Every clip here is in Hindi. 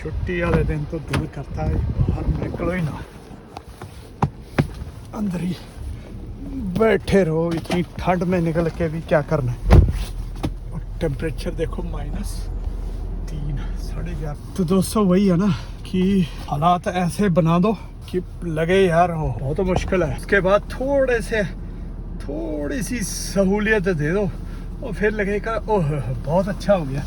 छुट्टी वाले दिन तो दिल करता है बाहर निकलो ही ना, अंदर ही बैठे रहो। इतनी ठंड में निकल के भी क्या करना है। और टेम्परेचर देखो -3 साढ़े 11। तो दोस्तों वही है ना कि हालात ऐसे बना दो कि लगे यार हो तो मुश्किल है, उसके बाद थोड़ी सी सहूलियत दे दो और फिर लगेगा ओह बहुत अच्छा हो गया।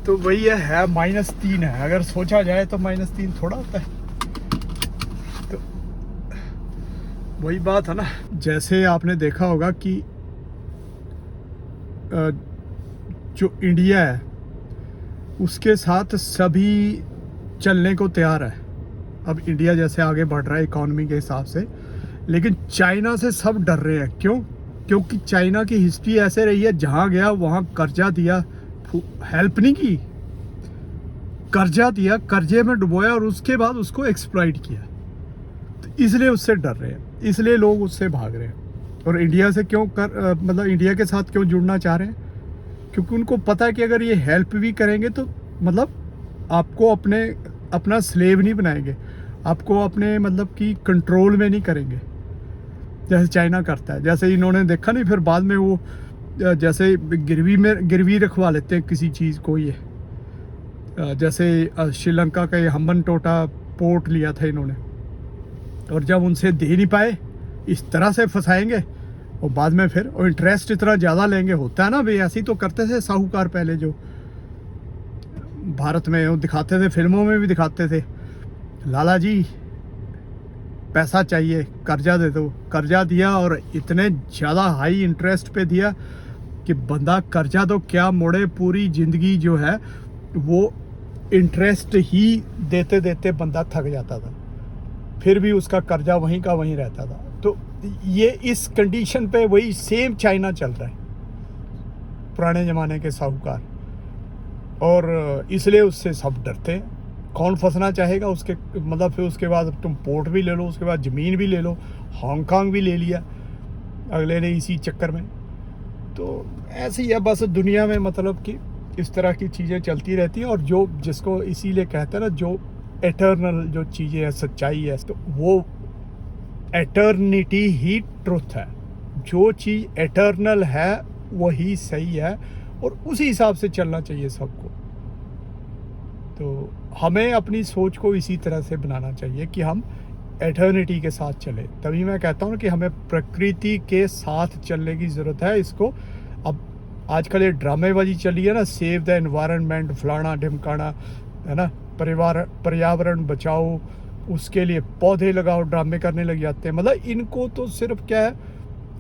तो वही है -3 है, अगर सोचा जाए तो -3 थोड़ा होता है। तो वही बात है ना, जैसे आपने देखा होगा कि जो इंडिया है उसके साथ सभी चलने को तैयार है। अब इंडिया जैसे आगे बढ़ रहा है इकॉनमी के हिसाब से, लेकिन चाइना से सब डर रहे हैं। क्यों? क्योंकि चाइना की हिस्ट्री ऐसे रही है, जहाँ गया वहाँ कर्जा दिया, हेल्प नहीं की, कर्जा दिया, कर्जे में डुबोया और उसके बाद उसको एक्सप्लॉइट किया। तो इसलिए उससे डर रहे हैं, इसलिए लोग उससे भाग रहे हैं। और इंडिया से मतलब इंडिया के साथ क्यों जुड़ना चाह रहे हैं? क्योंकि उनको पता है कि अगर ये हेल्प भी करेंगे तो मतलब आपको अपना स्लेव नहीं बनाएंगे, आपको अपने मतलब कि कंट्रोल में नहीं करेंगे जैसे चाइना करता है। जैसे इन्होंने देखा नहीं, फिर बाद में वो जैसे गिरवी रखवा लेते हैं किसी चीज़ को। ये जैसे श्रीलंका का ये हम्बन टोटा पोर्ट लिया था इन्होंने, और जब उनसे दे नहीं पाए इस तरह से फंसाएंगे और बाद में फिर और इंटरेस्ट इतना ज़्यादा लेंगे। होता है ना भाई, ऐसे ही तो करते थे साहूकार पहले, जो भारत में वो दिखाते थे, फिल्मों में भी दिखाते थे, लाला जी पैसा चाहिए कर्जा दे दो। कर्जा दिया और इतने ज़्यादा हाई इंटरेस्ट पे दिया कि बंदा कर्जा तो क्या मोड़े, पूरी ज़िंदगी जो है वो इंटरेस्ट ही देते देते बंदा थक जाता था, फिर भी उसका कर्जा वहीं का वहीं रहता था। तो ये इस कंडीशन पे वही सेम चाइना चल रहा है, पुराने ज़माने के साहूकार, और इसलिए उससे सब डरते हैं। कौन फंसना चाहेगा उसके, मतलब फिर उसके बाद तुम पोर्ट भी ले लो, उसके बाद ज़मीन भी ले लो, हांगकांग भी ले लिया अगले ने इसी चक्कर में। तो ऐसे ही है बस दुनिया में, मतलब कि इस तरह की चीज़ें चलती रहती हैं। और जो जिसको इसीलिए कहते हैं ना, जो एटर्नल जो चीज़ें हैं, सच्चाई है, तो वो एटर्निटी ही ट्रुथ है। जो चीज़ एटर्नल है वही सही है और उसी हिसाब से चलना चाहिए सबको। तो हमें अपनी सोच को इसी तरह से बनाना चाहिए कि हम एटर्निटी के साथ चले। तभी मैं कहता हूँ कि हमें प्रकृति के साथ चलने की ज़रूरत है। इसको अब आजकल ये ड्रामेबाजी चली है ना, सेव द एनवायरनमेंट, फलाना ढिमकाना, है ना, पर्यावरण बचाओ, उसके लिए पौधे लगाओ, ड्रामे करने लग जाते हैं। मतलब इनको तो सिर्फ क्या है,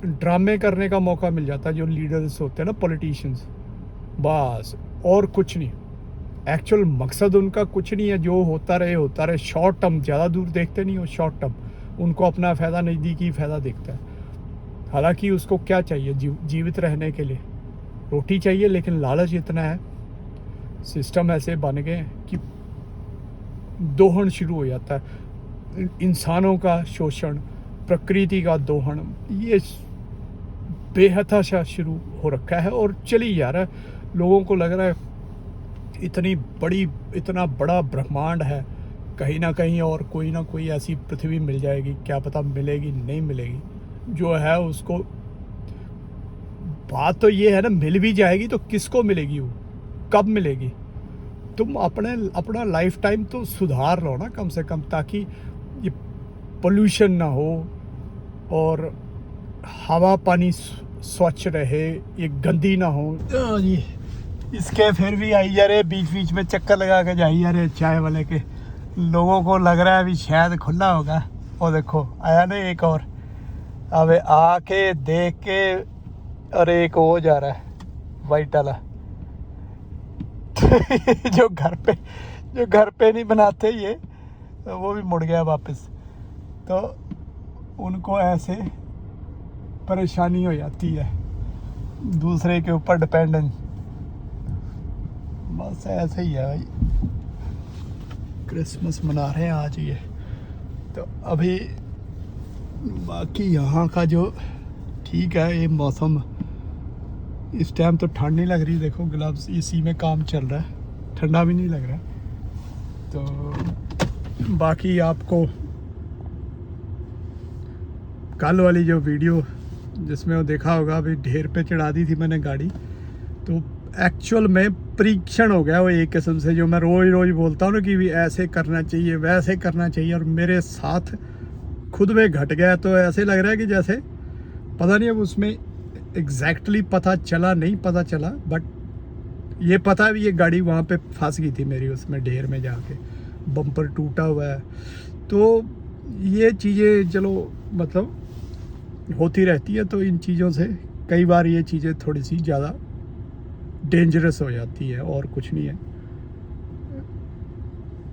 ड्रामे करने का मौका मिल जाता है जो लीडर्स होते हैं ना, पॉलिटिशियंस, बस, और कुछ नहीं। एक्चुअल मकसद उनका कुछ नहीं है, जो होता रहे। शॉर्ट टर्म, ज़्यादा दूर देखते नहीं हो, शॉर्ट टर्म उनको अपना फ़ायदा, नज़दीकी फ़ायदा दिखता है। हालांकि उसको क्या चाहिए, जीवित रहने के लिए रोटी चाहिए, लेकिन लालच इतना है, सिस्टम ऐसे बन गए कि दोहन शुरू हो जाता है, इंसानों का शोषण, प्रकृति का दोहन, ये बेहताशा शुरू हो रखा है और चली जा रहा है। लोगों को लग रहा है इतना बड़ा ब्रह्मांड है, कहीं ना कहीं और कोई ना कोई ऐसी पृथ्वी मिल जाएगी, क्या पता मिलेगी नहीं मिलेगी। जो है उसको, बात तो ये है ना, मिल भी जाएगी तो किसको मिलेगी, वो कब मिलेगी? तुम अपना लाइफ टाइम तो सुधार लो ना कम से कम, ताकि ये पोल्यूशन ना हो और हवा पानी स्वच्छ रहे, ये गंदी ना हो। जी, इसके फिर भी आई जा रहे, बीच बीच में चक्कर लगा के जाई जा रहे चाय वाले के। लोगों को लग रहा है अभी शायद खुला होगा। और देखो आया ना एक और, अब आके देख के, और एक हो जा रहा है वाइट वाला जो घर पे नहीं बनाते ये, तो वो भी मुड़ गया वापस। तो उनको ऐसे परेशानी हो जाती है, दूसरे के ऊपर डिपेंडेंस। बस ऐसे ही है भाई। क्रिसमस मना रहे हैं आज ये। तो अभी बाकी यहाँ का जो ठीक है, ये मौसम इस टाइम तो ठंड नहीं लग रही। देखो ग्लव्स, इसी में काम चल रहा है, ठंडा भी नहीं लग रहा है। तो बाकी आपको कल वाली जो वीडियो जिसमें वो देखा होगा, अभी ढेर पे चढ़ा दी थी मैंने गाड़ी, तो एक्चुअल में परीक्षण हो गया वो एक किस्म से, जो मैं रोज़ रोज़ बोलता हूँ ना कि भी ऐसे करना चाहिए वैसे करना चाहिए, और मेरे साथ खुद में घट गया। तो ऐसे लग रहा है कि जैसे पता नहीं, अब उसमें एग्जैक्टली पता चला नहीं पता चला, बट ये पता भी ये गाड़ी वहाँ पे फंस गई थी मेरी, उसमें ढेर में जाके बम्पर टूटा हुआ है। तो ये चीज़ें चलो मतलब होती रहती है, तो इन चीज़ों से कई बार ये चीज़ें थोड़ी सी ज़्यादा डेंजरस हो जाती है, और कुछ नहीं है।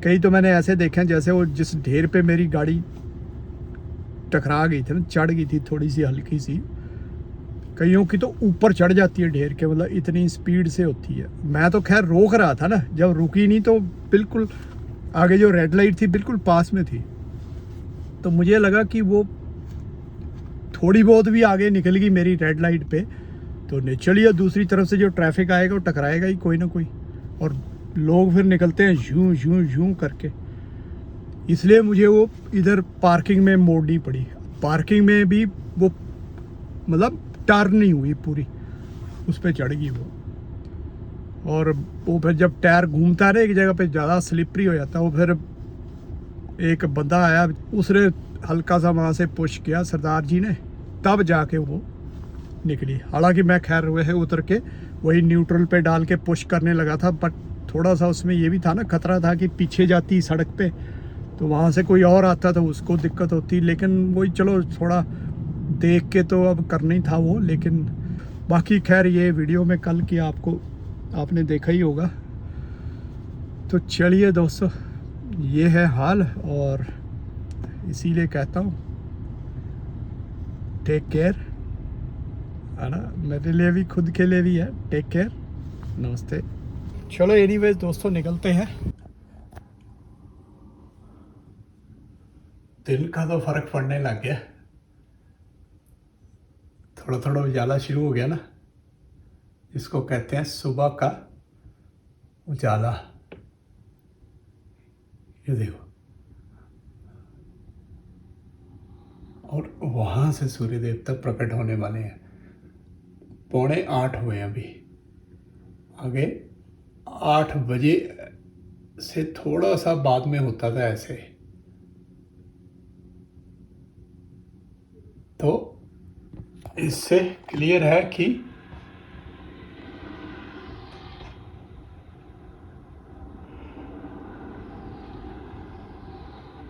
कई तो मैंने ऐसे देखे हैं जैसे वो जिस ढेर पे मेरी गाड़ी टकरा गई थी ना, चढ़ गई थी थोड़ी सी हल्की सी, कईयों की तो ऊपर चढ़ जाती है ढेर के, मतलब इतनी स्पीड से होती है। मैं तो खैर रोक रहा था ना, जब रुकी नहीं तो बिल्कुल आगे जो रेड लाइट थी बिल्कुल पास में थी, तो मुझे लगा कि वो थोड़ी बहुत भी आगे निकल गई मेरी रेड लाइट पे तो नेचुरली दूसरी तरफ से जो ट्रैफिक आएगा वो टकराएगा ही कोई ना कोई, और लोग फिर निकलते हैं यूं यूं यूं करके। इसलिए मुझे वो इधर पार्किंग में मोड़नी पड़ी। पार्किंग में भी वो मतलब टर्न नहीं हुई पूरी, उस पर चढ़ गई वो, और वो फिर जब टायर घूमता है ना एक जगह पे ज़्यादा स्लिपरी हो जाता है, वो फिर एक बंदा आया, उसने हल्का सा वहाँ से पुश किया सरदार जी ने, तब जाके वो निकली। हालांकि मैं खैर वह उतर के वही न्यूट्रल पे डाल के पुश करने लगा था, बट थोड़ा सा उसमें ये भी था ना, खतरा था कि पीछे जाती सड़क पे तो वहाँ से कोई और आता तो उसको दिक्कत होती। लेकिन वही चलो थोड़ा देख के तो अब करना ही था वो। लेकिन बाकी खैर ये वीडियो में कल की आपने देखा ही होगा। तो चलिए दोस्तों, ये है हाल, और इसीलिए कहता हूँ टेक केयर, है ना, मेरे लिए भी खुद के लिए भी है, टेक केयर, नमस्ते। चलो एनीवेज दोस्तों निकलते हैं। दिन का तो फर्क पड़ने लग गया, थोड़ा थोड़ा उजाला शुरू हो गया ना, इसको कहते हैं सुबह का उजाला। ये देखो, और वहां से सूर्य देवता प्रकट होने वाले हैं। 7:45 हुए अभी, आगे 8 बजे से थोड़ा सा बाद में होता था ऐसे। तो इससे क्लियर है कि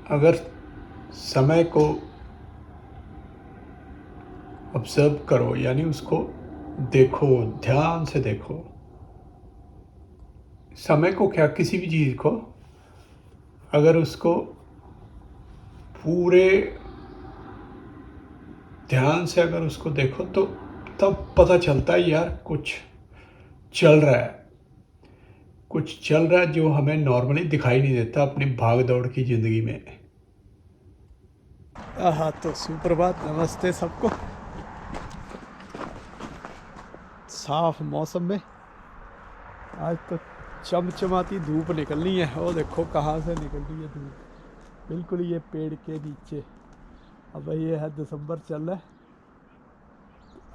अगर समय को ऑब्जर्व करो, यानी उसको देखो, ध्यान से देखो समय को, क्या किसी भी चीज़ को, अगर उसको पूरे ध्यान से अगर उसको देखो तो तब पता चलता है यार कुछ चल रहा है, कुछ चल रहा है जो हमें नॉर्मली दिखाई नहीं देता अपनी भाग दौड़ की ज़िंदगी में। हाँ, तो सुप्रभात, नमस्ते सबको। साफ मौसम में आज तो चमचमाती धूप निकलनी है। वो देखो कहाँ से निकल रही है धूप, बिल्कुल ये पेड़ के नीचे। अब ये है दिसंबर चल रहा है,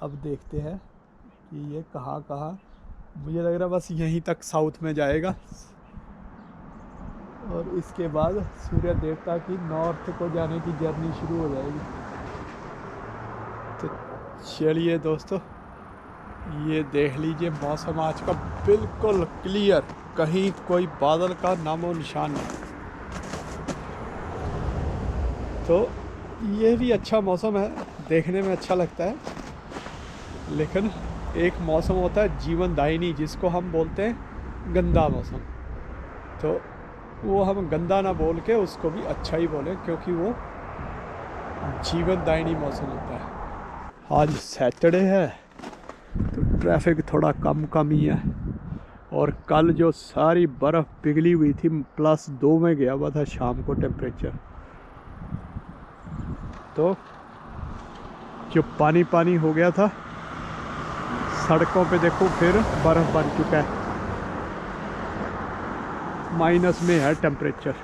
अब देखते हैं कि ये कहाँ कहाँ, मुझे लग रहा है बस यहीं तक साउथ में जाएगा, और इसके बाद सूर्य देवता की नॉर्थ को जाने की जर्नी शुरू हो जाएगी। तो चलिए दोस्तों, ये देख लीजिए मौसम आज का बिल्कुल क्लियर, कहीं कोई बादल का नामो निशान नहीं। तो ये भी अच्छा मौसम है, देखने में अच्छा लगता है। लेकिन एक मौसम होता है जीवनदायिनी, जिसको हम बोलते हैं गंदा मौसम। तो वो हम गंदा ना बोल के उसको भी अच्छा ही बोलें, क्योंकि वो जीवनदायिनी मौसम होता है। आज सैटरडे है तो ट्रैफिक थोड़ा कम ही है, और कल जो सारी बर्फ़ पिघली हुई थी +2 में गया हुआ था शाम को टेम्परेचर, तो जो पानी हो गया था सड़कों पे देखो फिर बर्फ़ बन चुका है। माइनस में है टेम्परेचर।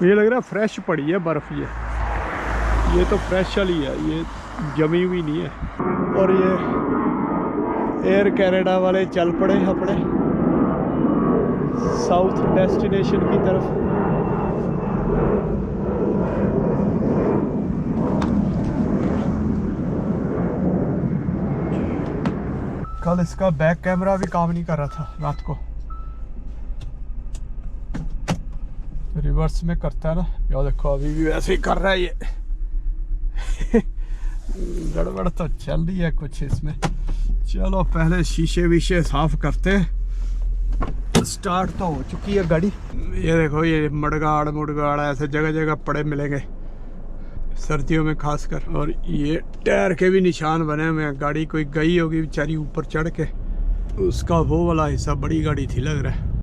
मुझे लग रहा है फ्रेश पड़ी है बर्फ़, ये तो फ्रेश वाली है, ये जमी हुई नहीं है। और ये एयर कनाडा वाले चल पड़े अपने साउथ डेस्टिनेशन की तरफ। कल इसका बैक कैमरा भी काम नहीं कर रहा था रात को, रिवर्स में करता है ना, या देखो अभी भी वैसे ही कर रहा है ये। गड़बड़ तो चल रही है कुछ इसमें। चलो पहले शीशे वीशे साफ करते। स्टार्ट तो हो चुकी है गाड़ी। ये देखो ये मडगाड़ ऐसे जगह जगह पड़े मिलेंगे सर्दियों में खासकर। और ये टायर के भी निशान बने हुए हैं, गाड़ी कोई गई होगी बेचारी ऊपर चढ़ के, उसका वो वाला हिस्सा बड़ी गाड़ी थी लग रहा है।